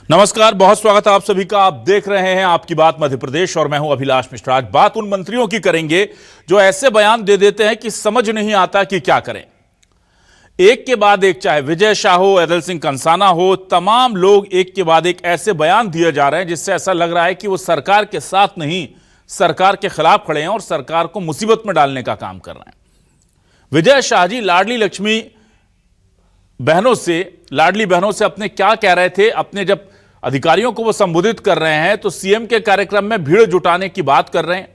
नमस्कार, बहुत स्वागत है आप सभी का। आप देख रहे हैं आपकी बात मध्य प्रदेश और मैं हूं अभिलाष मिश्रा। आज बात उन मंत्रियों की करेंगे जो ऐसे बयान दे देते हैं कि समझ नहीं आता कि क्या करें। एक के बाद एक, चाहे विजय शाह हो, एदल सिंह कंसाना हो, तमाम लोग एक के बाद एक ऐसे बयान दिए जा रहे हैं जिससे ऐसा लग रहा है कि वो सरकार के साथ नहीं, सरकार के खिलाफ खड़े हैं और सरकार को मुसीबत में डालने का काम कर रहे हैं। विजय शाह जी लाडली बहनों से अपने क्या कह रहे थे, अपने जब अधिकारियों को वो संबोधित कर रहे हैं तो सीएम के कार्यक्रम में भीड़ जुटाने की बात कर रहे हैं।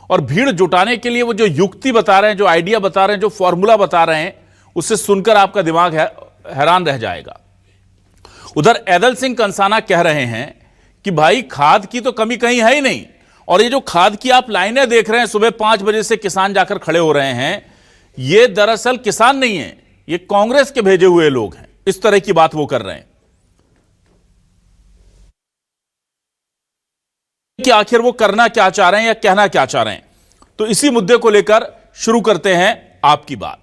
और भीड़ जुटाने के लिए वो जो युक्ति बता रहे हैं, जो आइडिया बता रहे हैं, जो फॉर्मूला बता रहे हैं, उससे सुनकर आपका दिमाग हैरान रह जाएगा। उधर एदल सिंह कंसाना कह रहे हैं कि भाई खाद की तो कमी कहीं है ही नहीं, और ये जो खाद की आप लाइनें देख रहे हैं, सुबह 5 बजे से किसान जाकर खड़े हो रहे हैं, ये दरअसल किसान नहीं है, ये कांग्रेस के भेजे हुए लोग हैं। इस तरह की बात वो कर रहे हैं कि आखिर वो करना क्या चाह रहे हैं या कहना क्या चाह रहे हैं। तो इसी मुद्दे को लेकर शुरू करते हैं आपकी बात।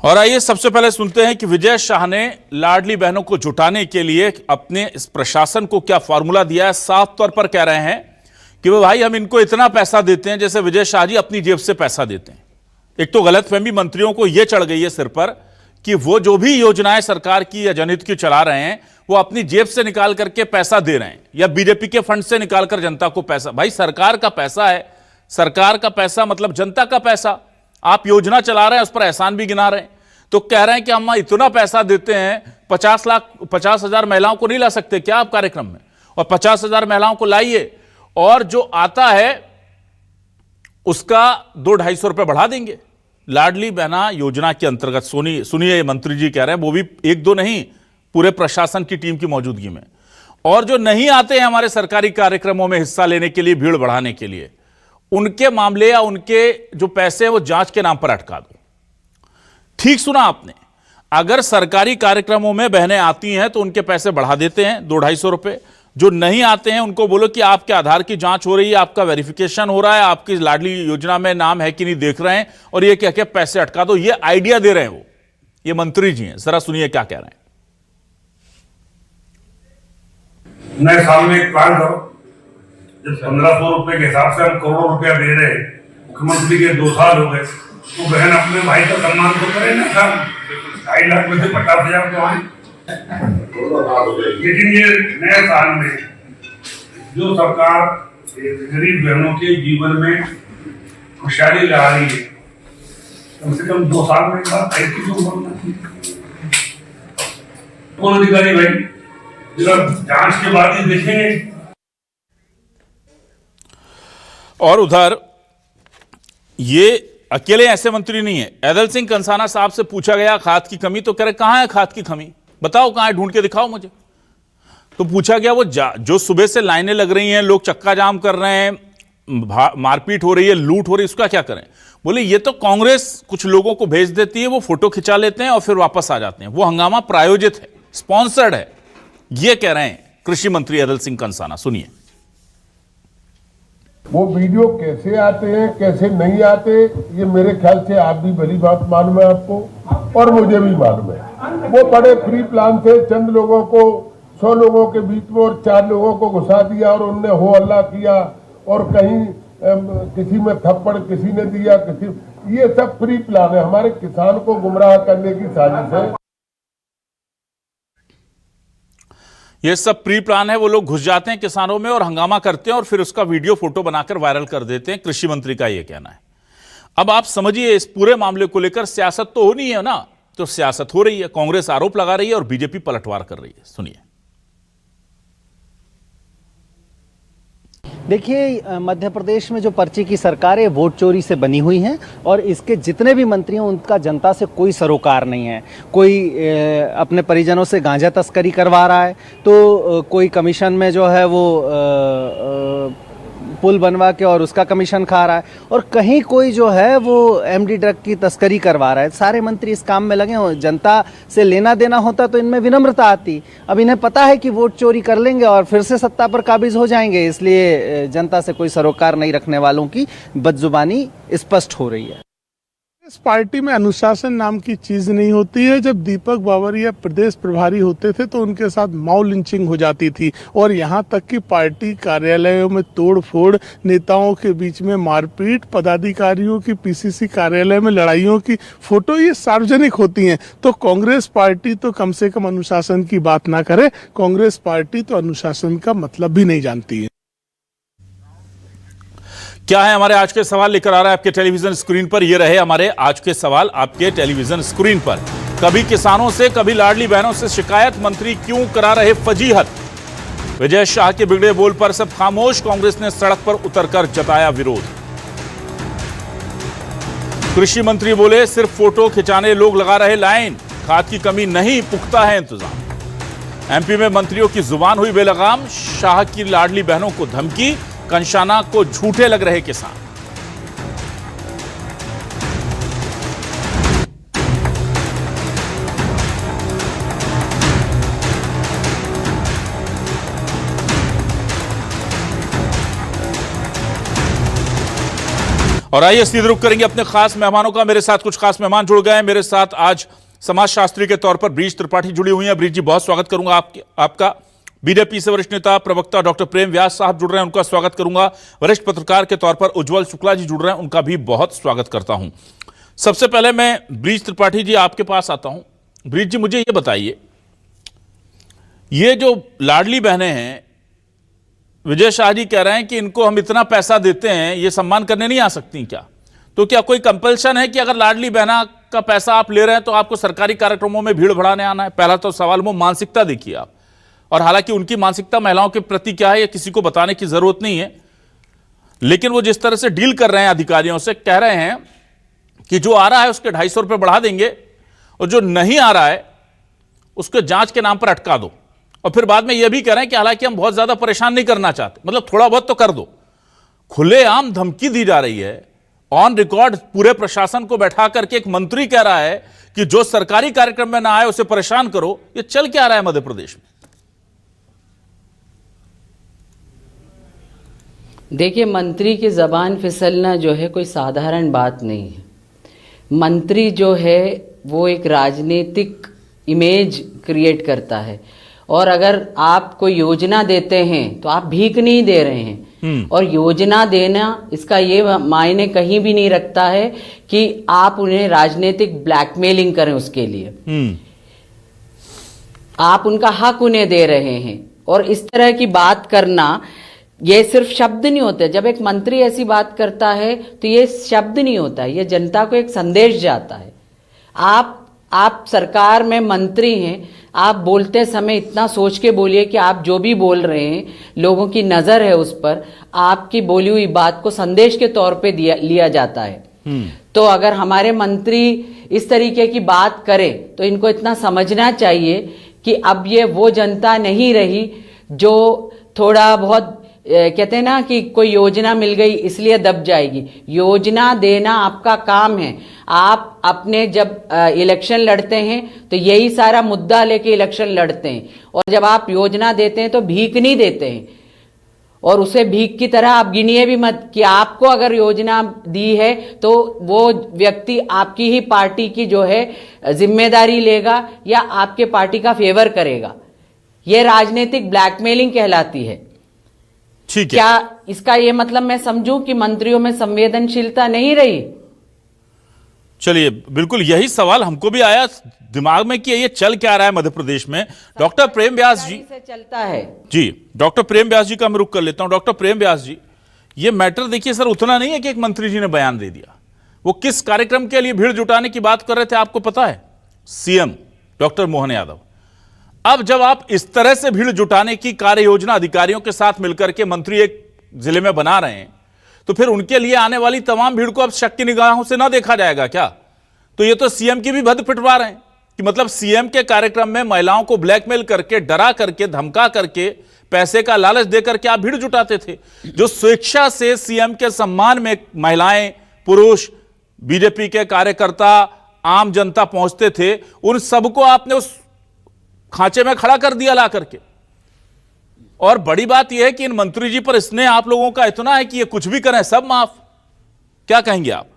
और आइए सबसे पहले सुनते हैं कि विजय शाह ने लाडली बहनों को जुटाने के लिए अपने इस प्रशासन को क्या फॉर्मूला दिया है। साफ तौर पर कह रहे हैं कि वो भाई हम इनको इतना पैसा देते हैं जैसे विजय शाह जी अपनी जेब से पैसा देते हैं। एक तो गलतफहमी मंत्रियों को यह चढ़ गई है सिर पर कि वो जो भी योजनाएं सरकार की या जनहित की चला रहे हैं वो अपनी जेब से निकाल करके पैसा दे रहे हैं या बीजेपी के फंड से निकालकर जनता को पैसा। भाई सरकार का पैसा है, सरकार का पैसा मतलब जनता का पैसा। आप योजना चला रहे हैं, उस पर एहसान भी गिना रहे हैं। तो कह रहे हैं कि हम इतना पैसा देते हैं, 50,000 महिलाओं को नहीं ला सकते क्या आप कार्यक्रम में, और 50,000 महिलाओं को लाइए और जो आता है उसका 200-250 रुपए बढ़ा देंगे। लाडली बहना योजना के अंतर्गत सुनिए मंत्री जी कह रहे हैं, वो भी एक दो नहीं, पूरे प्रशासन की टीम की मौजूदगी में। और जो नहीं आते हैं हमारे सरकारी कार्यक्रमों में हिस्सा लेने के लिए, भीड़ बढ़ाने के लिए, उनके मामले या उनके जो पैसे हैं वो जांच के नाम पर अटका दो। ठीक सुना आपने, अगर सरकारी कार्यक्रमों में बहनें आती हैं तो उनके पैसे बढ़ा देते हैं 200-250 रुपए। जो नहीं आते हैं उनको बोलो कि आपके आधार की जांच हो रही है, आपका वेरिफिकेशन हो रहा है, आपकी लाडली योजना में नाम है कि नहीं देख रहे हैं, और ये कह के पैसे अटका दो। ये आइडिया दे रहे हैं वो, ये मंत्री जी हैं। जरा सुनिए क्या कह रहे हैं। नए साल में एक प्लान करो, जब 1500 रुपए के हिसाब से हम करोड़ रुपया दे रहे हैं, मुख्यमंत्री के 2 साल हो गए, तो बहन अपने भाई का सम्मान तो करे ना। 2.5 लाख में से 50,000 तो आए। लेकिन ये नए साल में जो सरकार गरीब बहनों के जीवन में खुशहाली ला रही है, कम से कम 2 साल में ऐसी तो बनना चाहिए। कौन अधिकारी भाई जब जांच के बाद ही देखेंगे। और उधर ये अकेले ऐसे मंत्री नहीं है। एदल सिंह कंसाना साहब से पूछा गया खाद की कमी, तो कह रहे कहां है खाद की कमी, बताओ कहां है, ढूंढ के दिखाओ मुझे। तो पूछा गया वो जो सुबह से लाइनें लग रही हैं, लोग चक्का जाम कर रहे हैं, मारपीट हो रही है, लूट हो रही है, उसका क्या करें। बोले ये तो कांग्रेस कुछ लोगों को भेज देती है, वो फोटो खिंचा लेते हैं और फिर वापस आ जाते हैं। वो हंगामा प्रायोजित है, स्पॉन्सर्ड है, ये कह रहे हैं कृषि मंत्री एदल सिंह कंसाना। सुनिए। वो वीडियो कैसे आते हैं कैसे नहीं आते, ये मेरे ख्याल से आप भी भली बात मालूम है आपको और मुझे भी मालूम है। वो बड़े फ्री प्लान थे, चंद लोगों को 100 लोगों के बीच में और 4 लोगों को घुसा दिया और उनने हो हल्ला किया और कहीं किसी में थप्पड़ किसी ने दिया, ये सब फ्री प्लान है, हमारे किसान को गुमराह करने की साजिश है। ये सब प्री प्लान है। वो लोग घुस जाते हैं किसानों में और हंगामा करते हैं और फिर उसका वीडियो फोटो बनाकर वायरल कर देते हैं। कृषि मंत्री का ये कहना है। अब आप समझिए इस पूरे मामले को लेकर सियासत तो होनी है ना, तो सियासत हो रही है, कांग्रेस आरोप लगा रही है और बीजेपी पलटवार कर रही है। सुनिए। देखिए, मध्य प्रदेश में जो पर्ची की सरकार है वोट चोरी से बनी हुई है और इसके जितने भी मंत्री हैं उनका जनता से कोई सरोकार नहीं है। कोई अपने परिजनों से गांजा तस्करी करवा रहा है, तो कोई कमीशन में जो है वो पुल बनवा के और उसका कमीशन खा रहा है, और कहीं कोई जो है वो एमडी ड्रग की तस्करी करवा रहा है। सारे मंत्री इस काम में लगे हो, जनता से लेना देना होता तो इनमें विनम्रता आती। अब इन्हें पता है कि वोट चोरी कर लेंगे और फिर से सत्ता पर काबिज हो जाएंगे, इसलिए जनता से कोई सरोकार नहीं रखने वालों की बदजुबानी स्पष्ट हो रही है। इस पार्टी में अनुशासन नाम की चीज नहीं होती है। जब दीपक बावरिया प्रदेश प्रभारी होते थे तो उनके साथ मॉब लिंचिंग हो जाती थी, और यहाँ तक कि पार्टी कार्यालयों में तोड़फोड़, नेताओं के बीच में मारपीट, पदाधिकारियों की पीसीसी कार्यालय में लड़ाइयों की फोटो ये सार्वजनिक होती हैं। तो कांग्रेस पार्टी तो कम से कम अनुशासन की बात ना करे। कांग्रेस पार्टी तो अनुशासन का मतलब भी नहीं जानती है। क्या है हमारे आज के सवाल लेकर आ रहा है आपके टेलीविजन स्क्रीन पर। ये रहे हमारे आज के सवाल आपके टेलीविजन स्क्रीन पर। कभी किसानों से, कभी लाडली बहनों से शिकायत, मंत्री क्यों करा रहे फजीहत? विजय शाह के बिगड़े बोल पर सब खामोश, कांग्रेस ने सड़क पर उतरकर जताया विरोध। कृषि मंत्री बोले सिर्फ फोटो खिंचाने लोग लगा रहे लाइन, खाद की कमी नहीं, पुख्ता है इंतजाम। एमपी में मंत्रियों की जुबान हुई बेलगाम, शाह की लाडली बहनों को धमकी, कंशाना को झूठे लग रहे किसान। और आइए सीधे रुख करेंगे अपने खास मेहमानों का। मेरे साथ कुछ खास मेहमान जुड़ गए हैं। मेरे साथ आज समाजशास्त्री के तौर पर ब्रीज त्रिपाठी जुड़ी हुई हैं। ब्रीज जी, बहुत स्वागत करूंगा आपका। बीजेपी से वरिष्ठ नेता प्रवक्ता डॉक्टर प्रेम व्यास साहब जुड़ रहे हैं, उनका स्वागत करूंगा। वरिष्ठ पत्रकार के तौर पर उज्जवल शुक्ला जी जुड़ रहे हैं, उनका भी बहुत स्वागत करता हूं। सबसे पहले मैं ब्रीज त्रिपाठी जी आपके पास आता हूं। ब्रीज जी, मुझे ये बताइए, ये जो लाडली बहनें हैं, विजय शाह जी कह रहे हैं कि इनको हम इतना पैसा देते हैं, ये सम्मान करने नहीं आ सकती क्या? तो क्या कोई कंपल्शन है कि अगर लाडली बहना का पैसा आप ले रहे हैं तो आपको सरकारी कार्यक्रमों में भीड़ बढ़ाने आना है? पहला तो सवाल, वो मानसिकता देखिए आप। और हालांकि उनकी मानसिकता महिलाओं के प्रति क्या है, ये किसी को बताने की जरूरत नहीं है, लेकिन वो जिस तरह से डील कर रहे हैं अधिकारियों से, कह रहे हैं कि जो आ रहा है उसके 250 रुपये बढ़ा देंगे और जो नहीं आ रहा है उसके जांच के नाम पर अटका दो। और फिर बाद में यह भी कह रहे हैं कि हालांकि हम बहुत ज्यादा परेशान नहीं करना चाहते, मतलब थोड़ा बहुत तो कर दो। खुलेआम धमकी दी जा रही है, ऑन रिकॉर्ड पूरे प्रशासन को बैठा करके एक मंत्री कह रहा है कि जो सरकारी कार्यक्रम में ना आए उसे परेशान करो। ये चल क्या रहा है मध्य प्रदेश में? देखिए, मंत्री की जबान फिसलना जो है कोई साधारण बात नहीं है। मंत्री जो है वो एक राजनीतिक इमेज क्रिएट करता है, और अगर आप कोई योजना देते हैं तो आप भीख नहीं दे रहे हैं। और योजना देना, इसका ये मायने कहीं भी नहीं रखता है कि आप उन्हें राजनीतिक ब्लैकमेलिंग करें उसके लिए। आप उनका हक उन्हें दे रहे हैं, और इस तरह की बात करना, ये सिर्फ शब्द नहीं होते। जब एक मंत्री ऐसी बात करता है तो ये शब्द नहीं होता है, ये जनता को एक संदेश जाता है। आप सरकार में मंत्री हैं, आप बोलते समय इतना सोच के बोलिए कि आप जो भी बोल रहे हैं लोगों की नजर है उस पर, आपकी बोली हुई बात को संदेश के तौर पे लिया जाता है। तो अगर हमारे मंत्री इस तरीके की बात करें तो इनको इतना समझना चाहिए कि अब ये वो जनता नहीं रही जो थोड़ा बहुत कहते हैं ना कि कोई योजना मिल गई इसलिए दब जाएगी। योजना देना आपका काम है। आप अपने जब इलेक्शन लड़ते हैं तो यही सारा मुद्दा लेके इलेक्शन लड़ते हैं, और जब आप योजना देते हैं तो भीख नहीं देते हैं, और उसे भीख की तरह आप गिनिए भी मत कि आपको अगर योजना दी है तो वो व्यक्ति आपकी ही पार्टी की जो है जिम्मेदारी लेगा या आपके पार्टी का फेवर करेगा। ये राजनीतिक ब्लैकमेलिंग कहलाती है। ठीक है। क्या इसका ये मतलब मैं समझूं कि मंत्रियों में संवेदनशीलता नहीं रही? चलिए, बिल्कुल यही सवाल हमको भी आया दिमाग में कि ये चल क्या रहा है मध्य प्रदेश में। डॉक्टर प्रेम व्यास जी से चलता है जी, डॉक्टर प्रेम व्यास जी का मैं रुख कर लेता हूं। डॉक्टर प्रेम व्यास जी, ये मैटर देखिए सर, उतना नहीं है कि एक मंत्री जी ने बयान दे दिया। वो किस कार्यक्रम के लिए भीड़ जुटाने की बात कर रहे थे आपको पता है? CM doctor Mohan Yadav. अब जब आप इस तरह से भीड़ जुटाने की कार्य योजना अधिकारियों के साथ मिलकर के मंत्री एक जिले में बना रहे हैं, तो फिर उनके लिए आने वाली तमाम भीड़ को अब शक की निगाहों से ना देखा जाएगा क्या? तो ये तो सीएम की भी भद्द पिटवा रहे हैं कि मतलब सीएम के कार्यक्रम में महिलाओं को ब्लैकमेल करके, डरा करके, धमका करके, पैसे का लालच देकर के आप भीड़ जुटाते थे। जो स्वेच्छा से सीएम के सम्मान में महिलाएं, पुरुष, बीजेपी के कार्यकर्ता, आम जनता पहुंचते थे, उन सबको आपने उस खांचे में खड़ा कर दिया ला करके। और बड़ी बात यह है कि इन मंत्री जी पर स्नेह आप लोगों का इतना है कि ये कुछ भी करें सब माफ। क्या कहेंगे आप?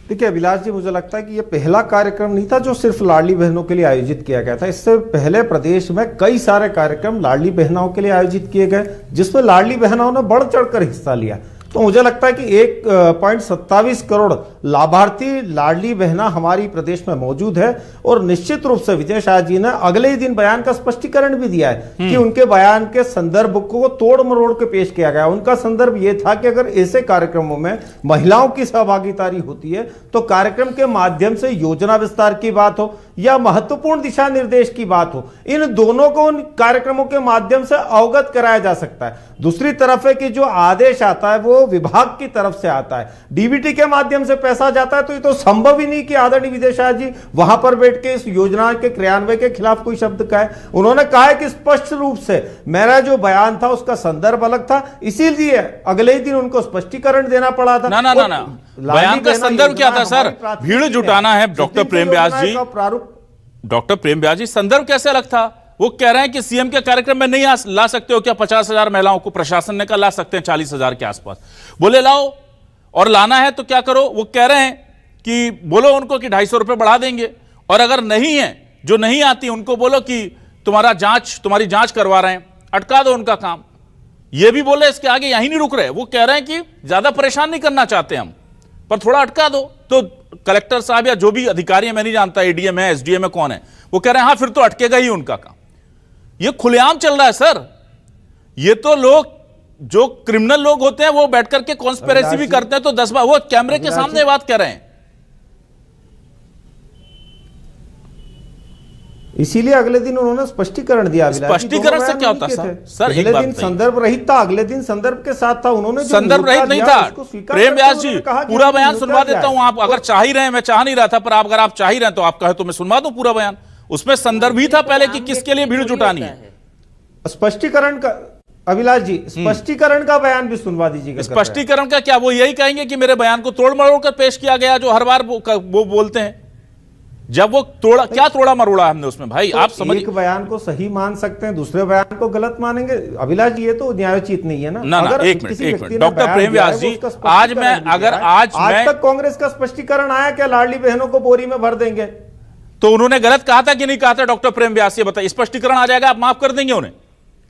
देखिए अभिलाष जी, मुझे लगता है कि ये पहला कार्यक्रम नहीं था जो सिर्फ लाडली बहनों के लिए आयोजित किया गया था। इससे पहले प्रदेश में कई सारे कार्यक्रम लाडली बहनों के लिए आयोजित किए गए, जिसमें लाडली बहनों ने बढ़ चढ़कर हिस्सा लिया। तो मुझे लगता है कि 1.27 करोड़ लाभार्थी लाडली बहना हमारी प्रदेश में मौजूद है। और निश्चित रूप से विजय शाह जी ने अगले ही दिन बयान का स्पष्टीकरण भी दिया है कि उनके बयान के संदर्भ को तोड़ मरोड़ के पेश किया गया। उनका संदर्भ यह था कि अगर ऐसे कार्यक्रमों में महिलाओं की सहभागिता होती है तो कार्यक्रम के माध्यम से योजना विस्तार की बात हो या महत्वपूर्ण दिशा निर्देश की बात हो, इन दोनों को उन कार्यक्रमों के माध्यम से अवगत कराया जा सकता है। दूसरी तरफ है कि जो आदेश आता है वो विभाग की तरफ से आता है, डीबीटी के माध्यम से पैसा जाता है। तो ये तो संभव ही नहीं कि आदरणीय विजय शाह जी वहां पर बैठ के इस योजना के क्रियान्वयन के खिलाफ कोई शब्द कहे। उन्होंने कहा है कि स्पष्ट रूप से मेरा जो बयान था उसका संदर्भ अलग था, इसीलिए अगले ही दिन उनको स्पष्टीकरण देना पड़ा था। ना बयान का संदर्भ क्या था सर? भीड़ जुटाना है। डॉक्टर प्रेम व्यास जी, डॉक्टर प्रेम व्यास जी, संदर्भ कैसे अलग था? वो कह रहे हैं कि सीएम के कार्यक्रम में नहीं ला सकते हो क्या 50,000 महिलाओं को? प्रशासन ने कहा ला सकते हैं 40,000 के आसपास। बोले लाओ, और लाना है तो क्या करो? वो कह रहे हैं कि बोलो उनको कि 250 रुपए बढ़ा देंगे, और अगर नहीं है, जो नहीं आती उनको बोलो कि तुम्हारी जांच करवा रहे हैं, अटका दो उनका काम। ये भी बोले, इसके आगे यहीं नहीं रुक रहे। वो कह रहे हैं कि ज्यादा परेशान नहीं करना चाहते हम, पर थोड़ा अटका दो। तो कलेक्टर साहब या जो भी अधिकारी है, मैं नहीं जानता एडीएम है, एसडीएम है, कौन है, वो कह रहे हैं हाँ फिर तो अटकेगा ही उनका काम। ये खुलेआम चल रहा है सर। ये तो लोग जो क्रिमिनल लोग होते हैं वो बैठ करके कॉन्स्पिरेसी भी करते हैं, तो 10 बार वो कैमरे के सामने बात कर रहे हैं। इसीलिए अगले दिन उन्होंने स्पष्टीकरण दिया। स्पष्टीकरण से क्या होता सर? अगले दिन संदर्भ रहित था, अगले दिन संदर्भ के साथ था। उन्होंने संदर्भ रहित नहीं था। प्रेम व्यास जी, पूरा बयान सुनवा देता हूं, आप अगर चाह ही रहे हैं, मैं चाह नहीं रहा था, पर आप अगर आप चाह ही रहे हैं तो आप कहे तो मैं सुनवा दूं पूरा बयान। उसमें संदर्भ ही था पहले कि किसके लिए भीड़ जुटानी है। स्पष्टीकरण का अभिलाष जी, स्पष्टीकरण का बयान भी सुनवा दीजिएगा। स्पष्टीकरण का क्या? वो यही कहेंगे कि मेरे बयान को तोड़ मरोड़ कर पेश किया गया, जो हर बार वो बोलते हैं। जब वो क्या तोड़ा मरोड़ा हमने उसमें भाई? तो आप समझ, एक बयान को सही मान सकते हैं, दूसरे बयान को गलत मानेंगे? अभिलाष जी, ये तो न्यायोचित नहीं है ना। ना एक मिनट डॉक्टर प्रेम व्यास जी, आज तक कांग्रेस का स्पष्टीकरण आया क्या लाडली बहनों को बोरी में भर देंगे? तो उन्होंने गलत कहा था कि नहीं कहा था? डॉक्टर प्रेम व्यास, ये बताइए, स्पष्टीकरण आ जाएगा, आप माफ कर देंगे उन्हें?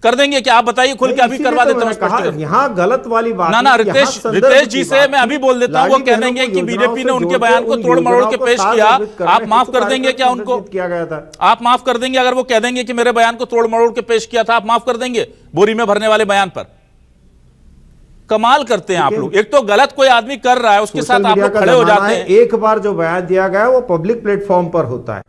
कर देंगे क्या? आप बताइए खुल के, अभी करवा देते हैं। यहाँ गलत वाली बात ना रितेश जी से मैं अभी बोल देता हूँ। वो कह देंगे कि बीजेपी ने उनके बयान को तोड़ मरोड़ के पेश किया, आप माफ कर देंगे क्या उनको? किया गया था, आप माफ कर देंगे अगर वो कह देंगे कि मेरे बयान को तोड़ मरोड़ के पेश किया था? आप माफ कर देंगे बोरी में भरने वाले बयान पर? कमाल करते हैं आप लोग। एक तो गलत कोई आदमी कर रहा है, उसके साथ आप लोग खड़े हो जाते हैं। एक बार जो बयान दिया गया वो पब्लिक प्लेटफॉर्म पर होता है।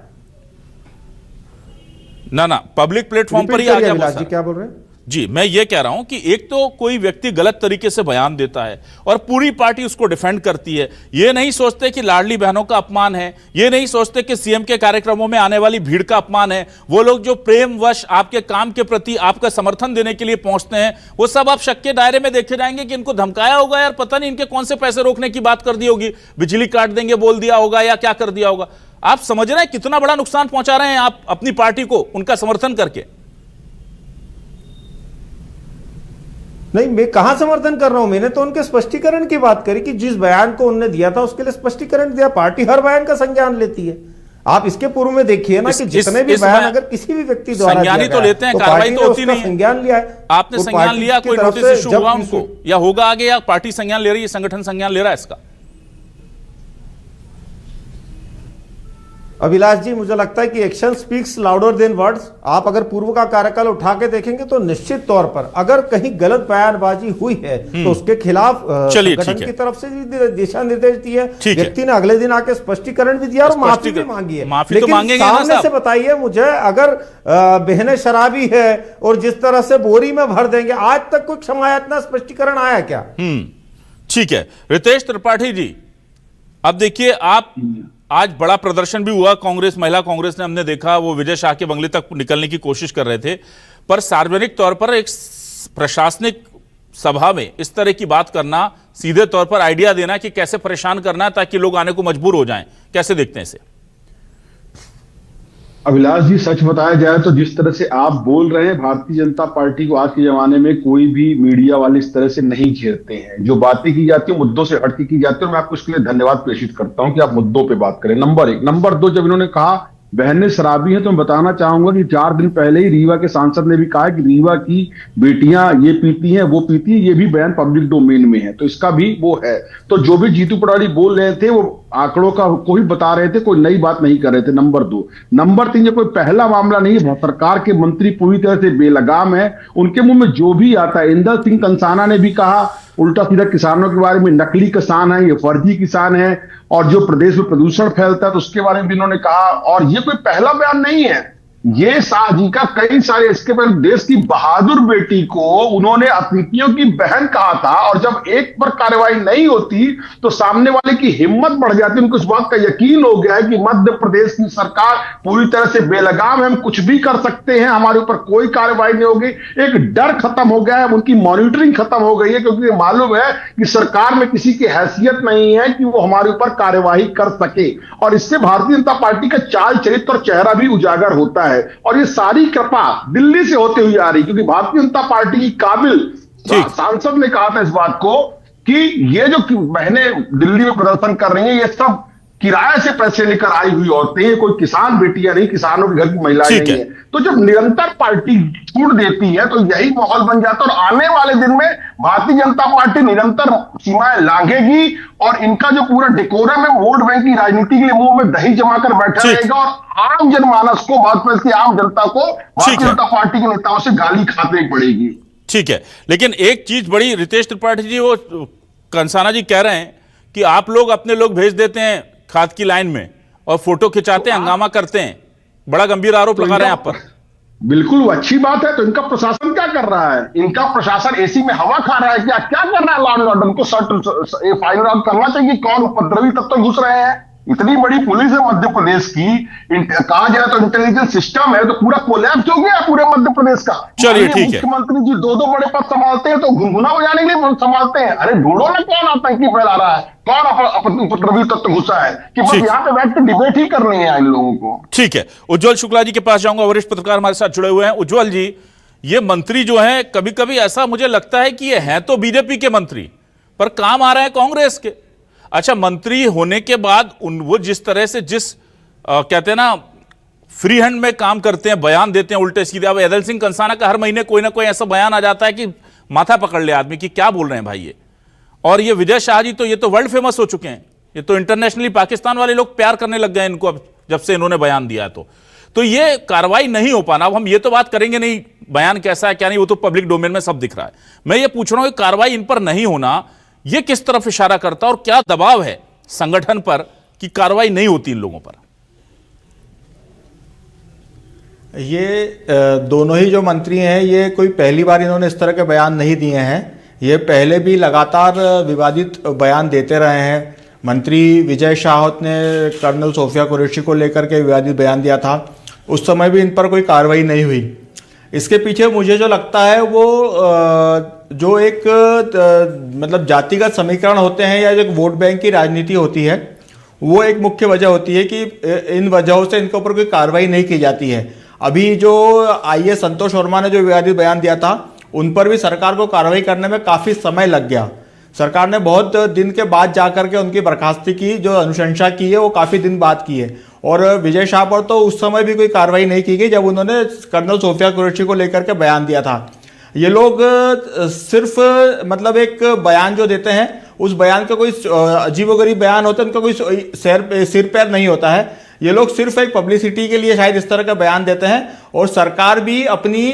ना पब्लिक प्लेटफॉर्म पर ही आ गया। जी क्या बोल रहे हैं? जी, मैं ये कह रहा हूं कि एक तो कोई व्यक्ति गलत तरीके से बयान देता है और पूरी पार्टी उसको डिफेंड करती है। ये नहीं सोचते कि लाडली बहनों का अपमान है, ये नहीं सोचते कि सीएम के कार्यक्रमों में आने वाली भीड़ का अपमान है। वो लोग जो प्रेमवश आपके काम के प्रति आपका समर्थन देने के लिए पहुंचते हैं, वो सब आप शक के दायरे में देखे जाएंगे कि इनको धमकाया होगा यार, पता नहीं इनके कौन से पैसे रोकने की बात कर दी होगी, बिजली काट देंगे बोल दिया होगा, या क्या कर दिया होगा। आप समझ रहे हैं कितना बड़ा नुकसान पहुंचा रहे हैं आप अपनी पार्टी को उनका समर्थन करके? नहीं, मैं कहां समर्थन कर रहा हूं? मैंने तो उनके स्पष्टीकरण की बात करी कि जिस बयान को उन्होंने दिया था उसके लिए स्पष्टीकरण दिया। पार्टी हर बयान का संज्ञान लेती है। आप इसके पूर्व में देखिए ना कि जितने भी बयान अगर किसी भी व्यक्ति द्वारा संज्ञान तो लेते हैं, कार्रवाई तो होती नहीं। संज्ञान लिया है, आपने संज्ञान लिया, कोई नोटिस इशू हुआ उनको या होगा आगे, या पार्टी संज्ञान ले रही है, संगठन संज्ञान ले रहा है इसका? अभिलाष जी, मुझे लगता है कि action speaks louder than words. आप अगर पूर्व का कार्यकाल उठा के देखेंगे तो निश्चित तौर पर अगर कहीं गलत बयानबाजी हुई है तो उसके खिलाफ संगठन की तरफ से दिशा निर्देश दिए, व्यक्ति ने अगले दिन आके स्पष्टीकरण भी दिया और माफी भी मांगी है। माफी तो मांगेंगे सामने से बताइए मुझे, अगर बहनें शराबी है और जिस तरह से बोरी में भर देंगे, आज तक कोई क्षमा याचना स्पष्टीकरण आया क्या? ठीक है। रितेश त्रिपाठी जी, अब देखिए, आप आज बड़ा प्रदर्शन भी हुआ कांग्रेस, महिला कांग्रेस ने, हमने देखा वो विजय शाह के बंगले तक निकलने की कोशिश कर रहे थे, पर सार्वजनिक तौर पर एक प्रशासनिक सभा में इस तरह की बात करना, सीधे तौर पर आइडिया देना कि कैसे परेशान करना है ताकि लोग आने को मजबूर हो जाएं, कैसे देखते हैं इसे? अभिलाष जी, सच बताया जाए तो जिस तरह से आप बोल रहे हैं, भारतीय जनता पार्टी को आज के जमाने में कोई भी मीडिया वाले इस तरह से नहीं घेरते हैं। जो बातें की जाती है मुद्दों से हटके की जाती है, और मैं आपको इसके लिए धन्यवाद प्रेषित करता हूं कि आप मुद्दों पे बात करें। नंबर 1। नंबर 2, जब इन्होंने कहा बहनें शराबी हैं, तो मैं बताना चाहूंगा कि 4 दिन पहले ही रीवा के सांसद ने भी कहा कि रीवा की बेटियां ये पीती हैं, वो पीती है, ये भी बयान पब्लिक डोमेन में है, तो इसका भी वो है। तो जो भी जीतू पटवारी बोल रहे थे वो आंकड़ों का को ही बता रहे थे, कोई नई बात नहीं कर रहे थे। नंबर 2। नंबर 3, ये कोई पहला मामला नहीं है, सरकार के मंत्री पूरी तरह से बेलगाम है, उनके मुंह में जो भी आता है। इंदर सिंह कंसाना ने भी कहा उल्टा सीधा किसानों के बारे में, नकली किसान है, ये फर्जी किसान है, और जो प्रदेश में प्रदूषण फैलता है तो उसके बारे में भी इन्होंने कहा। और ये कोई पहला बयान नहीं है, ये शाह जी का कई सारे, इसके पहले देश की बहादुर बेटी को उन्होंने अतिथियों की बहन कहा था, और जब एक पर कार्रवाई नहीं होती तो सामने वाले की हिम्मत बढ़ जाती। उनको इस बात का यकीन हो गया है कि मध्य प्रदेश की सरकार पूरी तरह से बेलगाम है, हम कुछ भी कर सकते हैं, हमारे ऊपर कोई कार्रवाई नहीं होगी। एक डर खत्म हो गया है, उनकी मॉनिटरिंग खत्म हो गई है, क्योंकि मालूम है कि सरकार में किसी की हैसियत नहीं है कि वो हमारे ऊपर कार्यवाही कर सके। और इससे भारतीय जनता पार्टी का चाल चरित्र और चेहरा भी उजागर होता है। और ये सारी कृपा दिल्ली से होते हुए आ रही, क्योंकि भारतीय जनता पार्टी की काबिल सांसद ने कहा था इस बात को कि ये जो बहनें दिल्ली में प्रदर्शन कर रही हैं, ये सब किराए से पैसे लेकर आई हुई औरतें, कोई किसान बेटियां नहीं, किसानों के घर की महिलाएं नहीं है। तो जब निरंतर पार्टी छूट देती है तो यही माहौल बन जाता है, और आने वाले दिन में भारतीय जनता पार्टी निरंतर सीमाएं लांघेगी, और इनका जो पूरा डेकोरम है वोट बैंक की राजनीति के लिए मुंह में दही जमाकर बैठा रहेगा, और आम जनमानस को, भारत की आम जनता को भारतीय जनता पार्टी के नेताओं से गाली खाते पड़ेगी। ठीक है, लेकिन एक चीज बड़ी, रितेश त्रिपाठी जी, वो कंसाना जी कह रहे हैं कि आप लोग अपने लोग भेज देते हैं खाद की लाइन में और फोटो खिंचाते हैं, हंगामा करते हैं, बड़ा गंभीर आरोप लगा रहे हैं आप पर। बिल्कुल वो अच्छी बात है। तो इनका प्रशासन क्या कर रहा है? इनका प्रशासन एसी में हवा खा रहा है क्या? क्या कर रहा है? लॉ एंड ऑर्डर को फाइंड आउट करना चाहिए कौन उपद्रवी तत्व घुस रहे हैं। इतनी बड़ी पुलिस है मध्य प्रदेश की, कहा जाए तो इंटेलिजेंस सिस्टम है, तो पूरा कोलैप्स हो गया पूरे मध्य प्रदेश का। चलिए ठीक है, मुख्यमंत्री जी 2 बड़े पद संभालते हैं तो घुनघुना बजाने के लिए संभालते हैं। अरे ढूंढो ना कौन आतंकी फैला रहा है, कौन उपद्रवी तत्व घुसा है, कि बस यहाँ पे बैठ के डिबेट ही करनी है इन लोगों को। ठीक है, उज्जवल शुक्ला जी के पास जाऊंगा, वरिष्ठ पत्रकार हमारे साथ जुड़े हुए हैं। उज्जवल जी, ये मंत्री जो हैं, कभी कभी ऐसा मुझे लगता है कि ये हैं तो बीजेपी के मंत्री, पर काम आ रहे हैं कांग्रेस के। अच्छा, मंत्री होने के बाद वो जिस तरह से कहते हैं ना, फ्री हैंड में काम करते हैं, बयान देते हैं उल्टे सीधे। अब एदल सिंह कंसाना का हर महीने कोई ना कोई ऐसा बयान आ जाता है कि माथा पकड़ ले आदमी कि क्या बोल रहे हैं भाई ये। और ये विजय शाह जी तो ये तो वर्ल्ड फेमस हो चुके हैं, ये तो इंटरनेशनली पाकिस्तान वाले लोग प्यार करने लग गए इनको, अब जब से इन्होंने बयान दिया तो ये कार्रवाई नहीं हो पाना। अब हम ये तो बात करेंगे नहीं बयान कैसा है क्या नहीं, वो तो पब्लिक डोमेन में सब दिख रहा है। मैं ये पूछ रहा हूं कि कार्रवाई इन पर नहीं होना ये किस तरफ इशारा करता है, और क्या दबाव है संगठन पर कि कार्रवाई नहीं होती इन लोगों पर? ये दोनों ही जो मंत्री हैं, ये कोई पहली बार इन्होंने इस तरह के बयान नहीं दिए हैं। ये पहले भी लगातार विवादित बयान देते रहे हैं। मंत्री विजय शाह ने कर्नल सोफिया कुरैशी को लेकर के विवादित बयान दिया था, उस समय भी इन पर कोई कार्रवाई नहीं हुई। इसके पीछे मुझे जो लगता है वो जो एक मतलब जातिगत समीकरण होते हैं या जो वोट बैंक की राजनीति होती है, वो एक मुख्य वजह होती है कि इन वजहों से इनके ऊपर कोई कार्रवाई नहीं की जाती है। अभी जो आईएएस संतोष वर्मा ने जो विवादित बयान दिया था, उन पर भी सरकार को कार्रवाई करने में काफ़ी समय लग गया। सरकार ने बहुत दिन के बाद जाकर के उनकी बर्खास्ती की, जो अनुशंसा की है वो काफ़ी दिन बाद की है। और विजय शाह पर तो उस समय भी कोई कार्रवाई नहीं की गई जब उन्होंने कर्नल सोफिया कुरैशी को लेकर के बयान दिया था। ये लोग सिर्फ मतलब एक बयान जो देते हैं, उस बयान का कोई अजीबोगरीब बयान होता है, उनका कोई सिर पैर नहीं होता है। ये लोग सिर्फ एक पब्लिसिटी के लिए शायद इस तरह का बयान देते हैं, और सरकार भी अपनी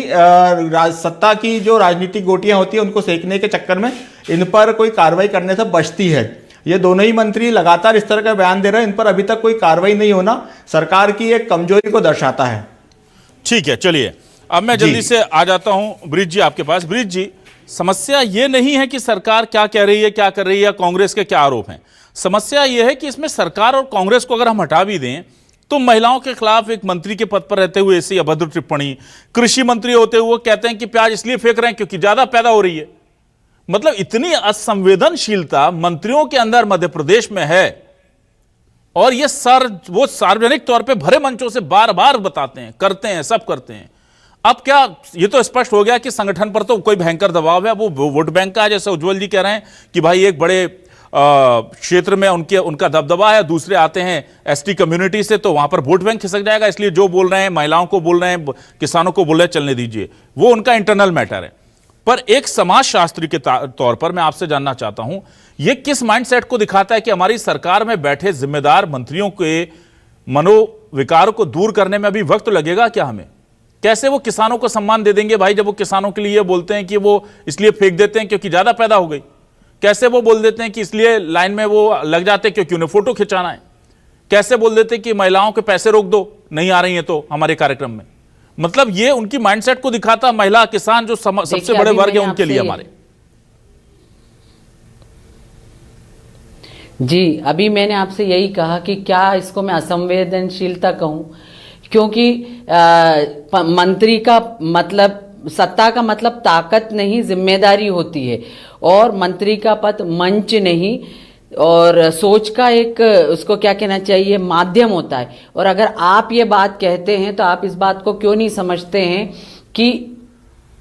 सत्ता की जो राजनीतिक गोटियां होती हैं उनको सेकने के चक्कर में इन पर कोई कार्रवाई करने से बचती है। ये दोनों ही मंत्री लगातार इस तरह का बयान दे रहे हैं, इन पर अभी तक कोई कार्रवाई नहीं होना सरकार की एक कमजोरी को दर्शाता है। ठीक है, चलिए अब मैं जल्दी से आ जाता हूं ब्रिज जी आपके पास। ब्रिज जी, समस्या ये नहीं है कि सरकार क्या कह रही है, क्या कर रही है, कांग्रेस के क्या आरोप हैं। समस्या यह है कि इसमें सरकार और कांग्रेस को अगर हम हटा भी दें तो महिलाओं के खिलाफ एक मंत्री के पद पर रहते हुए ऐसी अभद्र टिप्पणी, कृषि मंत्री होते हुए कहते हैं कि प्याज इसलिए फेंक रहे हैं क्योंकि ज्यादा पैदा हो रही है। मतलब इतनी असंवेदनशीलता मंत्रियों के अंदर मध्य प्रदेश में है, और ये वो सार्वजनिक तौर पे भरे मंचों से बार बार बताते हैं, करते हैं, सब करते हैं। अब क्या ये तो स्पष्ट हो गया कि संगठन पर तो कोई भयंकर दबाव है, वो वोट बैंक का है। जैसे उज्जवल जी कह रहे हैं कि भाई एक बड़े क्षेत्र में उनका दबदबा है, दूसरे आते हैं एसटी कम्युनिटी से, तो वहां पर वोट बैंक खिसक जाएगा, इसलिए जो बोल रहे हैं, महिलाओं को बोल रहे हैं, किसानों को बोल रहे हैं, चलने दीजिए, वो उनका इंटरनल मैटर है। पर एक समाजशास्त्री के तौर पर मैं आपसे जानना चाहता हूं, यह किस माइंडसेट को दिखाता है कि हमारी सरकार में बैठे जिम्मेदार मंत्रियों के मनोविकार को दूर करने में अभी वक्त लगेगा क्या हमें? कैसे वो किसानों को सम्मान दे देंगे भाई, जब वो किसानों के लिए बोलते हैं कि वो इसलिए फेंक देते हैं क्योंकि ज्यादा पैदा हो गई? कैसे वो बोल देते हैं कि इसलिए लाइन में वो लग जाते हैं क्योंकि उन्हें फोटो खिंचाना है? कैसे बोल देते हैं कि महिलाओं के पैसे रोक दो, नहीं आ रही हैं तो हमारे कार्यक्रम में? मतलब ये उनकी माइंडसेट को दिखाता, महिला किसान जो सबसे बड़े वर्ग है उनके लिए हमारे। जी, अभी मैंने आपसे यही कहा कि क्या इसको मैं असंवेदनशीलता कहूं, क्योंकि मंत्री का मतलब, सत्ता का मतलब ताकत नहीं, जिम्मेदारी होती है। और मंत्री का पद मंच नहीं, और सोच का एक, उसको क्या कहना चाहिए, माध्यम होता है। और अगर आप ये बात कहते हैं तो आप इस बात को क्यों नहीं समझते हैं कि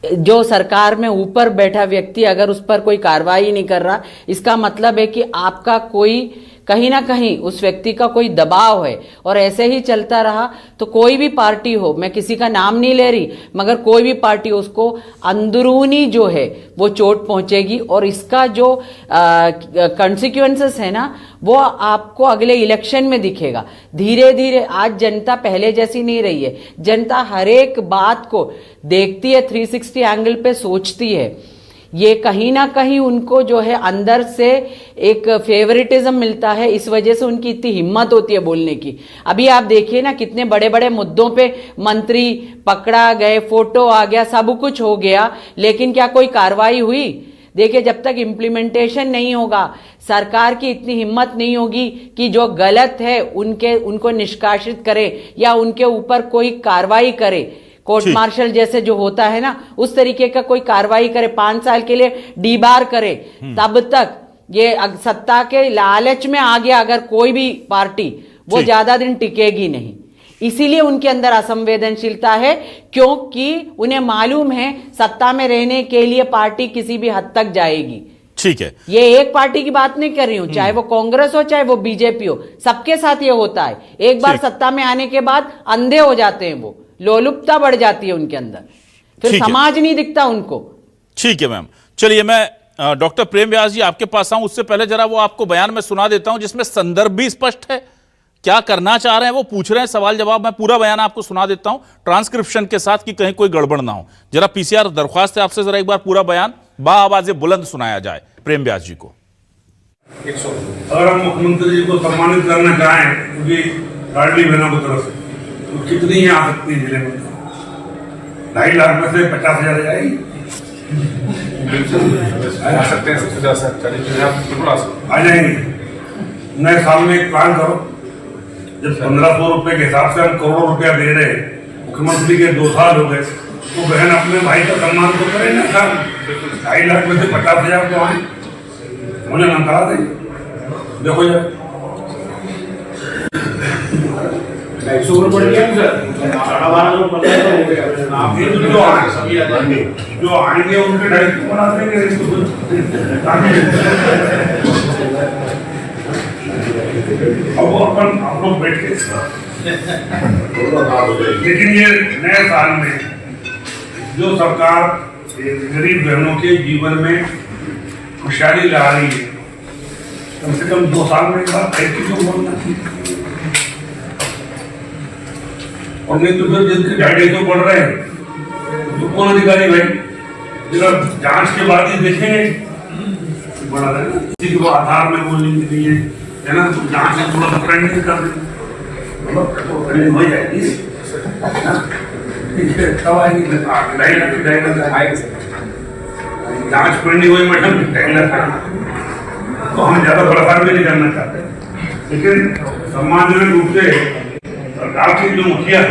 जो सरकार में ऊपर बैठा व्यक्ति अगर उस पर कोई कार्रवाई नहीं कर रहा, इसका मतलब है कि आपका कोई, कहीं ना कहीं उस व्यक्ति का कोई दबाव है। और ऐसे ही चलता रहा तो कोई भी पार्टी हो, मैं किसी का नाम नहीं ले रही, मगर कोई भी पार्टी, उसको अंदरूनी जो है वो चोट पहुंचेगी। और इसका जो कॉन्सिक्वेंसेस है ना, वो आपको अगले इलेक्शन में दिखेगा। धीरे धीरे आज जनता पहले जैसी नहीं रही है, जनता हर एक बात को देखती है, 360 एंगल पे सोचती है। ये कहीं ना कहीं उनको जो है अंदर से एक फेवरेटिज्म मिलता है, इस वजह से उनकी इतनी हिम्मत होती है बोलने की। अभी आप देखिए ना, कितने बड़े बड़े मुद्दों पे मंत्री पकड़ा गए, फोटो आ गया, सब कुछ हो गया, लेकिन क्या कोई कार्रवाई हुई? देखिए, जब तक इम्प्लीमेंटेशन नहीं होगा, सरकार की इतनी हिम्मत नहीं होगी कि जो गलत है उनको निष्कासित करे या उनके ऊपर कोई कार्रवाई करे। कोर्ट मार्शल जैसे जो होता है ना, उस तरीके का कोई कार्रवाई करे, 5 साल के लिए डीबार करे, तब तक ये सत्ता के लालच में आ गया अगर कोई भी पार्टी, वो ज्यादा दिन टिकेगी नहीं। इसीलिए उनके अंदर असंवेदनशीलता है, क्योंकि उन्हें मालूम है सत्ता में रहने के लिए पार्टी किसी भी हद तक जाएगी। ठीक है, ये एक पार्टी की बात नहीं कर रही हूं, चाहे वो कांग्रेस हो चाहे वो बीजेपी हो, सबके साथ ये होता है। एक बार सत्ता में आने के बाद अंधे हो जाते हैं, वो लोलुपता बढ़ जाती है उनके अंदर, फिर समाज नहीं दिखता उनको। ठीक है मैम, चलिए मैं डॉक्टर प्रेम व्यास जी आपके पास आऊं, उससे पहले जरा वो आपको बयान में सुना देता हूं जिसमें संदर्भ भी स्पष्ट है, क्या करना चाह रहे हैं वो पूछ रहे हैं, सवाल जवाब। मैं पूरा बयान आपको सुना देता हूं ट्रांसक्रिप्शन के साथ कि कहीं कोई गड़बड़ ना हो। जरा पीसीआर दरख्वास्त है आपसे, जरा एक बार पूरा बयान बाआवाज़े बुलंद सुनाया जाए प्रेम व्यास जी को। अगर हम मुख्यमंत्री जी को सम्मानित करना चाहें क्योंकि लाडली बहनों की तरफ से, तो कितनी ही आ सकती है जिले में? 2.5 लाख में से 50,000 जाएगी, आ सकते हैं, सबसे ज्यादा आ जाएंगे। नए साल में एक प्लान करो, जब 1500 रुपए के हिसाब से हम करोड़ों रुपया दे रहे हैं, मुख्यमंत्री के 2 साल हो गए, तो बहन अपने भाई का सम्मान तो करे ना सर। 2.5 लाख में से 50,000 तो आए, मुझे नकार दें। देखो यार, 100 बढ़ गया जो आएंगे उनके डायरेक्ट बना देंगे। अब वो हम लोग बैठ के, लेकिन ये नए साल में जो सरकार गरीब बहनों के जीवन में खुशहाली ला रही है, कम से कम 2 साल में एक बार ऐसी तो बोलना चाहिए। और नहीं तो फिर जिनके 250 पढ़ रहे हैं तो कौन अधिकारी भाई, जरा जांच के बाद ही देखेंगे। बड़ा है ना, किसी को आधार में वो लिंक नहीं है ना, तो जांच से थोड़ा सा ट्रेंडिंग कर दें, तो ट्रेंडिंग हो जाएगी। कब आएगी? जांच पेंडिंग हुई मैडम तो हम ज्यादा बड़कार भी नहीं करना चाहते, लेकिन सम्मानजनक रूप से सरकार की जो मुखिया है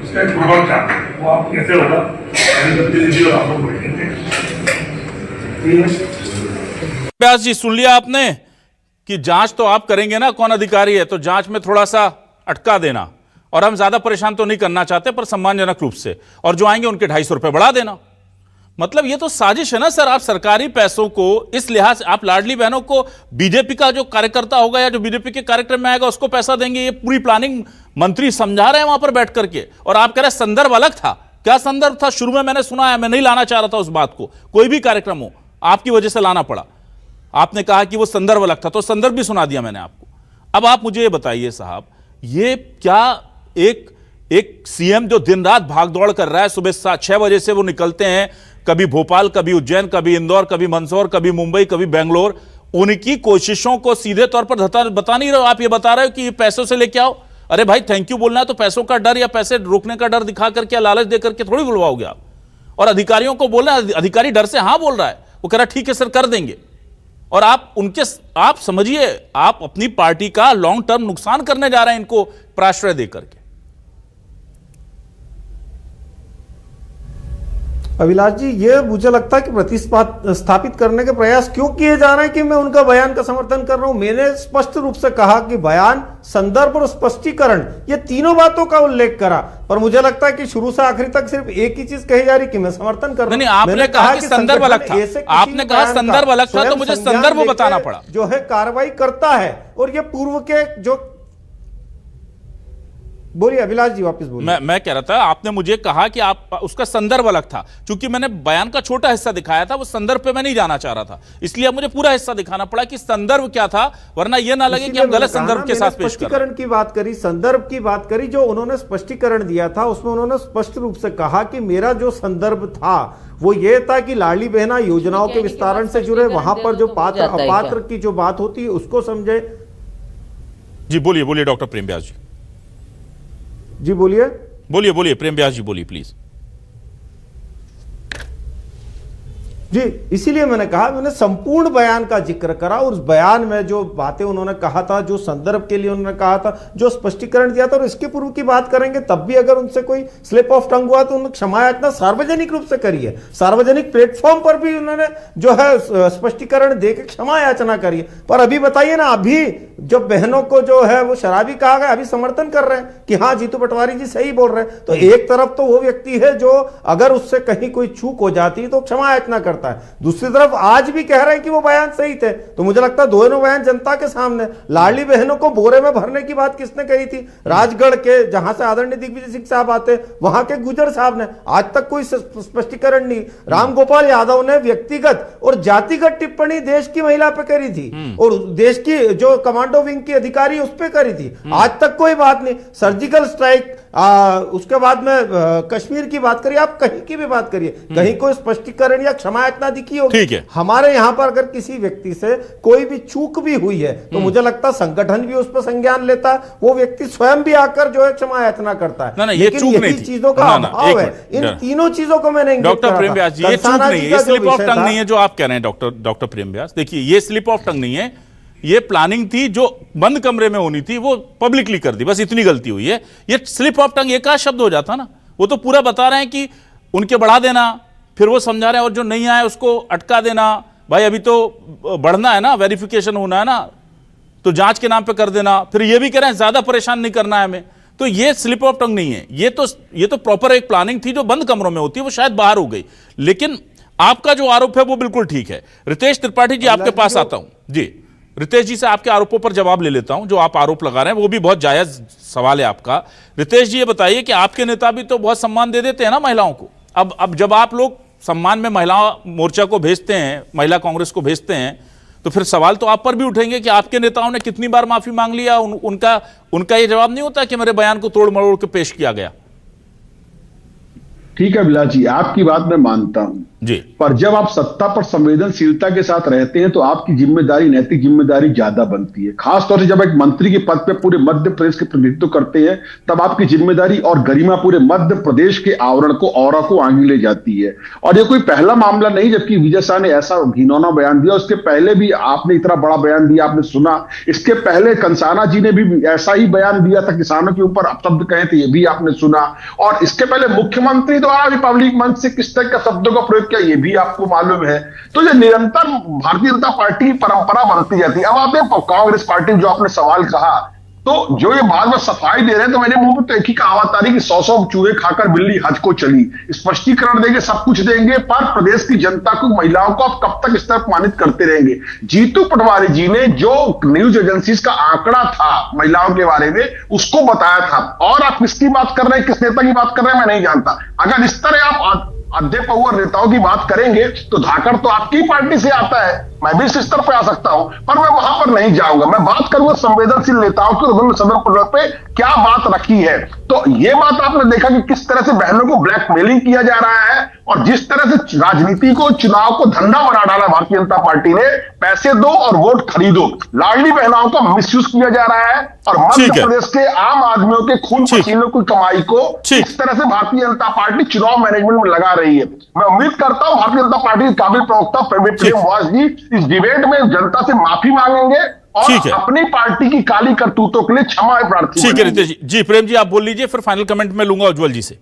इसका एक प्रभाव चाहते हैं, वो आप कैसे होगा प्रतिनिधि और आप लोग बैठेंगे। व्यास जी, सुन लिया आपने कि जांच तो आप करेंगे ना, कौन अधिकारी है, तो जांच में थोड़ा सा अटका देना, और हम ज्यादा परेशान तो नहीं करना चाहते पर सम्मानजनक रूप से, और जो आएंगे उनके 250 रुपए बढ़ा देना। मतलब ये तो साजिश है ना सर। आप सरकारी पैसों को इस लिहाज से, आप लाडली बहनों को बीजेपी का जो कार्यकर्ता होगा या जो बीजेपी के कार्यक्रम में आएगा उसको पैसा देंगे, ये पूरी प्लानिंग मंत्री समझा रहे हैं वहां पर बैठ करके, और आप कह रहे हैं संदर्भ अलग था। क्या संदर्भ था? शुरू में मैंने सुना है, मैं नहीं लाना चाह रहा था उस बात को, कोई भी कार्यक्रम हो आपकी वजह से लाना पड़ा। आपने कहा कि वो संदर्भ अलग था, तो संदर्भ भी सुना दिया मैंने आपको। अब आप मुझे ये बताइए साहब, ये क्या एक सीएम जो दिन रात भागदौड़ कर रहा है, सुबह 6 बजे से वो निकलते हैं, कभी भोपाल, कभी उज्जैन, कभी इंदौर, कभी मंदसौर, कभी मुंबई, कभी बेंगलोर, उनकी कोशिशों को सीधे तौर पर बता नहीं रहे हो। आप ये बता रहे हो कि ये पैसों से लेके आओ। अरे भाई, थैंक यू बोलना है तो पैसों का डर या पैसे रोकने का डर दिखा करके या लालच दे करके थोड़ी बुलवाओगे आप। और अधिकारियों को बोलना, अधिकारी डर से हाँ बोल रहा है, वो कह रहा है ठीक है सर कर देंगे, और आप समझिए आप अपनी पार्टी का लॉन्ग टर्म नुकसान करने जा रहे हैं इनको प्राश्रय देकर के। अभिलाष जी, ये मुझे लगता है कि प्रतिस्थापित करने के प्रयास क्यों किए जा रहे हैं कि मैं उनका बयान का समर्थन कर रहा हूं। मैंने स्पष्ट रूप से कहा कि बयान, संदर्भ और स्पष्टीकरण, ये तीनों बातों का उल्लेख करा, पर मुझे लगता है कि शुरू से आखिरी तक सिर्फ एक ही चीज कही जा रही कि मैं समर्थन कर रहा हूं। नहीं, आपने कहा कि संदर्भ अलग था, आपने कहा संदर्भ अलग था, तो मुझे संदर्भ बताना पड़ा। जो है कार्रवाई करता है, और ये पूर्व के जो, बोलिए अभिलाष जी, वापस बोलिए। मैं कह रहा था, आपने मुझे कहा कि आप उसका संदर्भ अलग था, क्योंकि मैंने बयान का छोटा हिस्सा दिखाया था, वो संदर्भ पे मैं नहीं जाना चाह रहा था, इसलिए अब मुझे पूरा हिस्सा दिखाना पड़ा कि संदर्भ क्या था, वरना यह ना लगे कि हम गलत संदर्भ के साथ पेश कर रहे हैं। स्पष्टीकरण की बात करी, संदर्भ की बात करी, जो उन्होंने स्पष्टीकरण दिया था उसमें उन्होंने स्पष्ट रूप से कहा कि मेरा जो संदर्भ था वो ये था कि लाडली बहना योजनाओं के विस्तारण से जुड़े, वहां पर जो पात्र अपात्र की जो बात होती है उसको समझे। जी बोलिए डॉक्टर प्रेम व्यास जी। जी बोलिए प्रेम व्यास जी, बोलिए प्लीज। जी, इसीलिए मैंने कहा, मैंने संपूर्ण बयान का जिक्र करा, और उस बयान में जो बातें उन्होंने कहा था, जो संदर्भ के लिए उन्होंने कहा था, जो स्पष्टीकरण दिया था, और इसके पूर्व की बात करेंगे तब भी अगर उनसे कोई स्लिप ऑफ टंग हुआ तो उन्होंने क्षमा याचना सार्वजनिक रूप से करी है, सार्वजनिक प्लेटफॉर्म पर भी उन्होंने जो है स्पष्टीकरण देकर क्षमा याचना करी है। पर अभी बताइए ना, अभी जब बहनों को जो है वो शराबी कहा गया, अभी समर्थन कर रहे हैं कि हाँ जीतू पटवारी जी सही बोल रहे हैं। तो एक तरफ तो वो व्यक्ति है जो अगर उससे कहीं कोई चूक हो जाती है तो क्षमा याचना करता है, दूसरी तरफ आज भी कह रहे हैं कि वो बयान सही थे। तो मुझे लगता है दोनों बयान जनता के सामने। लाडली बहनों को बोरे में भरने की बात किसने कही थी? राजगढ़ के, जहां से आदरणीय दिग्विजय सिंह साहब आते, वहां के गुजर साहब ने। आज तक कोई स्पष्टीकरण नहीं। रामगोपाल यादव ने व्यक्तिगत और जातिगत टिप्पणी देश की महिला पे करी थी, और देश की जो कमांडो विंग की अधिकारी उस पर करी थी। आज तक कोई बात नहीं। सर्जिकल स्ट्राइक, उसके बाद में कश्मीर की बात करिए, आप कहीं की भी बात करिए, कहीं कोई स्पष्टीकरण या क्षमा याचना दिखी होगी? ठीक है। हमारे यहां पर अगर किसी व्यक्ति से कोई भी चूक भी हुई है तो मुझे लगता है संगठन भी उस पर संज्ञान लेता है, वो व्यक्ति स्वयं भी आकर जो है क्षमा याचना करता है। ना, ये चूक नहीं थी। चीजों का अभाव है। इन तीनों चीजों को मैंने डॉक्टर प्रेम व्यास जी, ये चूक नहीं है, ये स्लिप ऑफ टंग नहीं है जो आप कह रहे हैं डॉक्टर प्रेम व्यास। देखिए, ये स्लिप ऑफ टंग नहीं है, ये प्लानिंग थी जो बंद कमरे में होनी थी, वो पब्लिकली कर दी, बस इतनी गलती हुई है। ये स्लिप ऑफ टंग एक शब्द हो जाता ना, वो तो पूरा बता रहे हैं कि उनके बढ़ा देना, फिर वो समझा रहे हैं और जो नहीं आए उसको अटका देना। भाई अभी तो बढ़ना है ना, वेरिफिकेशन होना है ना, तो जांच के नाम पे कर देना, फिर ये भी कह रहे हैं ज्यादा परेशान नहीं करना है हमें। तो ये स्लिप ऑफ टंग नहीं है, ये तो प्रॉपर एक प्लानिंग थी जो बंद कमरों में होती है, वो शायद बाहर हो गई। लेकिन आपका जो आरोप है वो बिल्कुल ठीक है। रितेश त्रिपाठी जी, आपके पास आता हूं। जी रितेश जी से आपके आरोपों पर जवाब ले लेता हूं। जो आप आरोप लगा रहे हैं वो भी बहुत जायज सवाल है आपका। रितेश जी, ये बताइए कि आपके नेता भी तो बहुत सम्मान दे देते हैं ना महिलाओं को। अब जब आप लोग सम्मान में महिला मोर्चा को भेजते हैं, महिला कांग्रेस को भेजते हैं, तो फिर सवाल तो आप पर भी उठेंगे कि आपके नेताओं ने कितनी बार माफी मांग लिया। उनका ये जवाब नहीं होता कि मेरे बयान को तोड़ मरोड़ के पेश किया गया। ठीक है अभिलाष जी, आपकी बात मैं मानता हूं, जी। पर जब आप सत्ता पर संवेदनशीलता के साथ रहते हैं तो आपकी जिम्मेदारी, नैतिक जिम्मेदारी ज्यादा बनती है। खासतौर से जब एक मंत्री के पद पे पूरे मध्य प्रदेश के प्रतिनिधित्व करते हैं, तब आपकी जिम्मेदारी और गरिमा पूरे मध्य प्रदेश के आवरण को, औरा को आगे ले जाती है। और ये कोई पहला मामला नहीं जबकि विजय शाह ने ऐसा घिनौना बयान दिया। उसके पहले भी आपने इतना बड़ा बयान दिया, आपने सुना। इसके पहले कंसाना जी ने भी ऐसा ही बयान दिया था, किसानों के ऊपर अपशब्द कहे थे, ये भी आपने सुना। और इसके पहले मुख्यमंत्री द्वारा भी पब्लिक मंच से किस तरह के शब्दों का प्रयोग किया, ये भी आपको मालूम है। तो ये निरंतर भारतीय जनता पार्टी की परंपरा बनती जाती है। अब आप कांग्रेस पार्टी, जो आपने सवाल कहा, तो जो ये बाद में सफाई दे रहे हैं, तो मेरे मुंह में तो एक ही कहावत आ रही कि 100 चूहे खाकर बिल्ली हज को चली। स्पष्टीकरण देंगे, सब कुछ देंगे, पर प्रदेश की जनता को, महिलाओं को आप कब तक इस तरह अपमानित करते रहेंगे। जीतू पटवारी जी ने जो न्यूज एजेंसीज का आंकड़ा था महिलाओं के बारे में, उसको बताया था। और आप किसकी बात कर रहे हैं, किस नेता की बात कर रहे हैं, मैं नहीं जानता। अगर इस तरह आप अध्यपौर नेताओं की बात करेंगे तो धाकड़ तो आपकी पार्टी से आता है, मैं भी इस स्तर पे आ सकता हूं, पर मैं वहां पर नहीं जाऊंगा। मैं बात करूंगा संवेदनशील नेताओं की, उन्होंने सदन पटल पे क्या बात रखी है। तो ये बात आपने देखा कि किस तरह से बहनों को ब्लैकमेलिंग किया जा रहा है, और जिस तरह से राजनीति को, चुनाव को धंधा बना डाला भारतीय जनता पार्टी ने। पैसे दो और वोट खरीदो, लाडली बहनाओं का मिसयूज किया जा रहा है, और मध्य प्रदेश के आम आदमियों के खून पसीनों की कमाई को इस तरह से भारतीय जनता पार्टी चुनाव मैनेजमेंट में लगा रही है। मैं उम्मीद करता हूं भारतीय जनता पार्टी के काबिल प्रवक्ता प्रेम वास जी इस डिबेट में जनता से माफी मांगेंगे और अपनी पार्टी की काली करतूतों के लिए क्षमा प्रार्थी। ठीक है रितेश जी। जी प्रेम जी, आप बोल लीजिए, फिर फाइनल कमेंट में लूंगा उज्जवल जी से।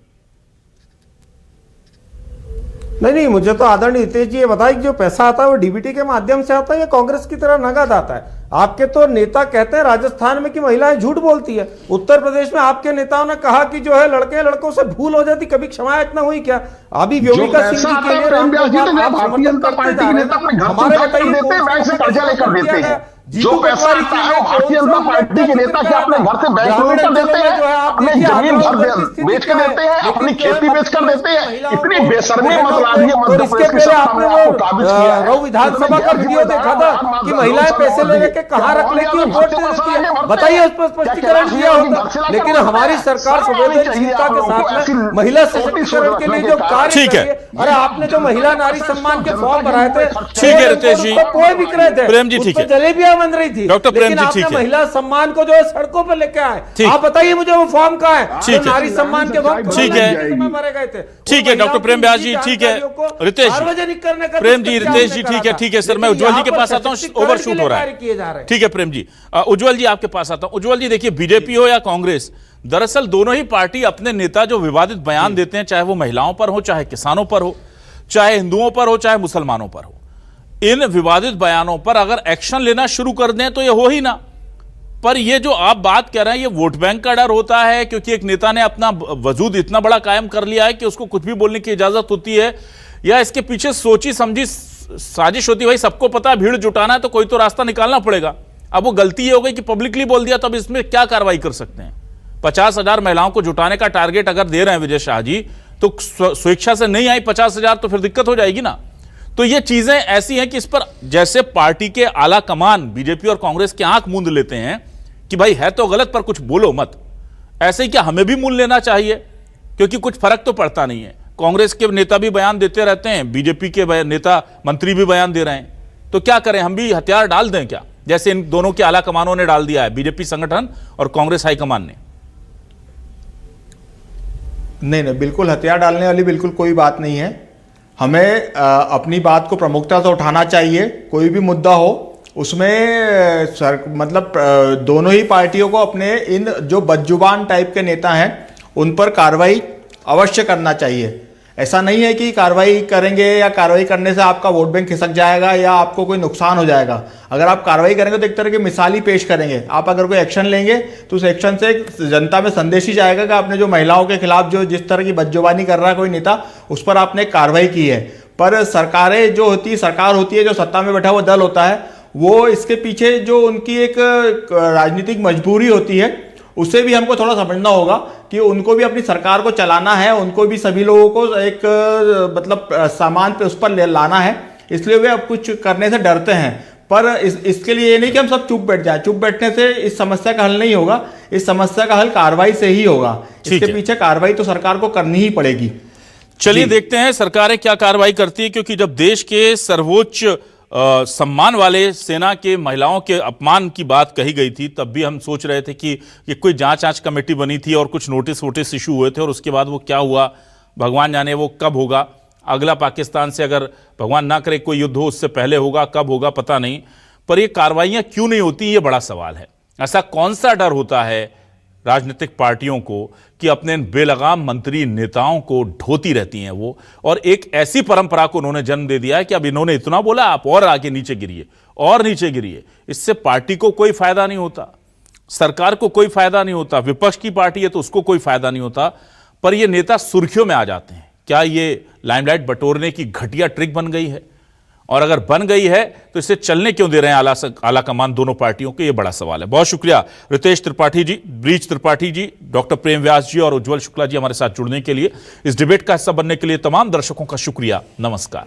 नहीं, मुझे तो आदरणीय हितेश जी ये बताइए कि जो पैसा आता है वो डीबीटी के माध्यम से आता है या कांग्रेस की तरह नगद आता है? आपके तो नेता कहते हैं राजस्थान में कि महिलाएं झूठ बोलती है। उत्तर प्रदेश में आपके नेताओं ने कहा कि जो है लड़के लड़कों से भूल हो जाती, कभी क्षमा इतना हुई क्या? अभी व्योमिका सिंह जी के लिए भारतीय जनता पार्टी के नेता अपने घर से देते हैं, बैंक से कर्जा लेकर देते हैं। जो पैसा आता है भारतीय जनता पार्टी के नेता क्या अपने घर से बैंक लेकर देते हैं, अपने जमीन घर बेच कर देते हैं, अपनी खेती बेच कर देते हैं। इतनी बेशर्मी मत लाइए मध्य प्रदेश की सत्ता में आपको काबिज किया है। विधानसभा का वीडियो देखा था कि महिलाएं पैसे लेके कहां रख लेती है, वोट दे देती है। बताइए, उस पर स्पष्टीकरण दिया होता। लेकिन हमारी सरकार संवेदनशीलता के साथ में महिला सशक्तिकरण के लिए जो कार्य ठीक है। अरे आपने जो महिला नारी सम्मान के फॉर्म भराए थे, ठीक है रितेश जी, कोई बिक रहे थे, प्रेम जी ठीक है, जलेबियां बन रही थी, डॉक्टर प्रेम जी ठीक है। महिला सम्मान को जो है सड़कों पर लेके आए। आप बताइए मुझे वो फॉर्म कहाँ है? ठीक है, नारी सम्मान के फॉर्म ठीक है, मरे गए थे। ठीक है डॉक्टर प्रेम व्यास जी, ठीक है रितेश सार्वजनिक करने का प्रेम जी, रितेश जी ठीक है, ठीक है सर, मैं उज्जवल जी के पास आता हूँ, ओवरशूट हो रहा है। ठीक है प्रेम जी, उज्जवल जी आपके पास आता हूँ। उज्जवल जी देखिए, बीजेपी हो या कांग्रेस, दरअसल दोनों ही पार्टी अपने नेता जो विवादित बयान देते हैं, चाहे वो महिलाओं पर हो, चाहे किसानों पर हो, चाहे हिंदुओं पर हो, चाहे मुसलमानों पर हो, इन विवादित बयानों पर अगर एक्शन लेना शुरू कर दें तो ये हो ही ना। पर ये जो आप बात कर रहे हैं, ये वोट बैंक का डर होता है, क्योंकि एक नेता ने अपना वजूद इतना बड़ा कायम कर लिया है कि उसको कुछ भी बोलने की इजाजत होती है, या इसके पीछे सोची समझी साजिश होती है? भाई सबको पता है भीड़ जुटाना है तो कोई तो रास्ता निकालना पड़ेगा। अब वो गलती ये हो गई कि पब्लिकली बोल दिया, तो अब इसमें क्या कार्रवाई कर सकते हैं? 50,000 महिलाओं को जुटाने का टारगेट अगर दे रहे हैं विजय शाह जी, तो स्वेच्छा से नहीं आई 50,000 तो फिर दिक्कत हो जाएगी ना। तो ये चीजें ऐसी हैं कि इस पर जैसे पार्टी के आला कमान बीजेपी और कांग्रेस की आंख मूंद लेते हैं कि भाई है तो गलत पर कुछ बोलो मत, ऐसे ही क्या हमें भी मूंद लेना चाहिए? क्योंकि कुछ फर्क तो पड़ता नहीं है। कांग्रेस के नेता भी बयान देते रहते हैं, बीजेपी के नेता मंत्री भी बयान दे रहे हैं, तो क्या करें? हम भी हथियार डाल दें क्या, जैसे इन दोनों के आला कमानों ने डाल दिया है, बीजेपी संगठन और कांग्रेस हाईकमान ने? नहीं, बिल्कुल हथियार डालने वाली बिल्कुल कोई बात नहीं है। हमें अपनी बात को प्रमुखता से उठाना चाहिए। कोई भी मुद्दा हो उसमें मतलब दोनों ही पार्टियों को अपने इन जो बदजुबान टाइप के नेता हैं उन पर कार्रवाई अवश्य करना चाहिए। ऐसा नहीं है कि कार्रवाई करेंगे या कार्रवाई करने से आपका वोट बैंक खिसक जाएगा या आपको कोई नुकसान हो जाएगा। अगर आप कार्रवाई करेंगे तो एक तरह की मिसाल ही पेश करेंगे। आप अगर कोई एक्शन लेंगे तो उस एक्शन से जनता में संदेश ही जाएगा कि आपने जो महिलाओं के खिलाफ जो जिस तरह की बदजुबानी कर रहा है कोई नेता, उस पर आपने कार्रवाई की है। पर सरकारें जो होती है, सरकार होती है, जो सत्ता में बैठा हुआ दल होता है, वो इसके पीछे जो उनकी एक राजनीतिक मजबूरी होती है उसे भी हमको थोड़ा समझना होगा कि उनको भी अपनी सरकार को चलाना है, उनको भी सभी लोगों को एक मतलब सामान पे उस पर लाना है, इसलिए वे अब कुछ करने से डरते हैं। पर इसके लिए ये नहीं कि हम सब चुप बैठ जाए। चुप बैठने से इस समस्या का हल नहीं होगा। इस समस्या का हल कार्रवाई से ही होगा। इसके पीछे कार्रवाई तो सरकार को करनी ही पड़ेगी। चलिए देखते हैं सरकारें क्या कार्रवाई करती है, क्योंकि जब देश के सर्वोच्च सम्मान वाले सेना के महिलाओं के अपमान की बात कही गई थी, तब भी हम सोच रहे थे कि ये कोई जांच कमेटी बनी थी और कुछ नोटिस वोटिस इशू हुए थे, और उसके बाद वो क्या हुआ भगवान जाने, वो कब होगा। अगला पाकिस्तान से अगर भगवान ना करे कोई युद्ध हो, उससे पहले होगा, कब होगा पता नहीं। पर ये कार्रवाइयां क्यों नहीं होती, ये बड़ा सवाल है। ऐसा कौन सा डर होता है राजनीतिक पार्टियों को कि अपने बेलगाम मंत्री नेताओं को ढोती रहती हैं वो, और एक ऐसी परंपरा को उन्होंने जन्म दे दिया है कि अब इन्होंने इतना बोला, आप और आगे नीचे गिरिए और नीचे गिरिए। इससे पार्टी को कोई फायदा नहीं होता, सरकार को कोई फायदा नहीं होता, विपक्ष की पार्टी है तो उसको कोई फायदा नहीं होता, पर ये नेता सुर्खियों में आ जाते हैं। क्या ये लाइमलाइट बटोरने की घटिया ट्रिक बन गई है? और अगर बन गई है तो इसे चलने क्यों दे रहे हैं आला कमान दोनों पार्टियों के, ये बड़ा सवाल है। बहुत शुक्रिया रितेश त्रिपाठी जी, ब्रीज त्रिपाठी जी, डॉक्टर प्रेम व्यास जी और उज्जवल शुक्ला जी हमारे साथ जुड़ने के लिए, इस डिबेट का हिस्सा बनने के लिए तमाम दर्शकों का शुक्रिया। नमस्कार।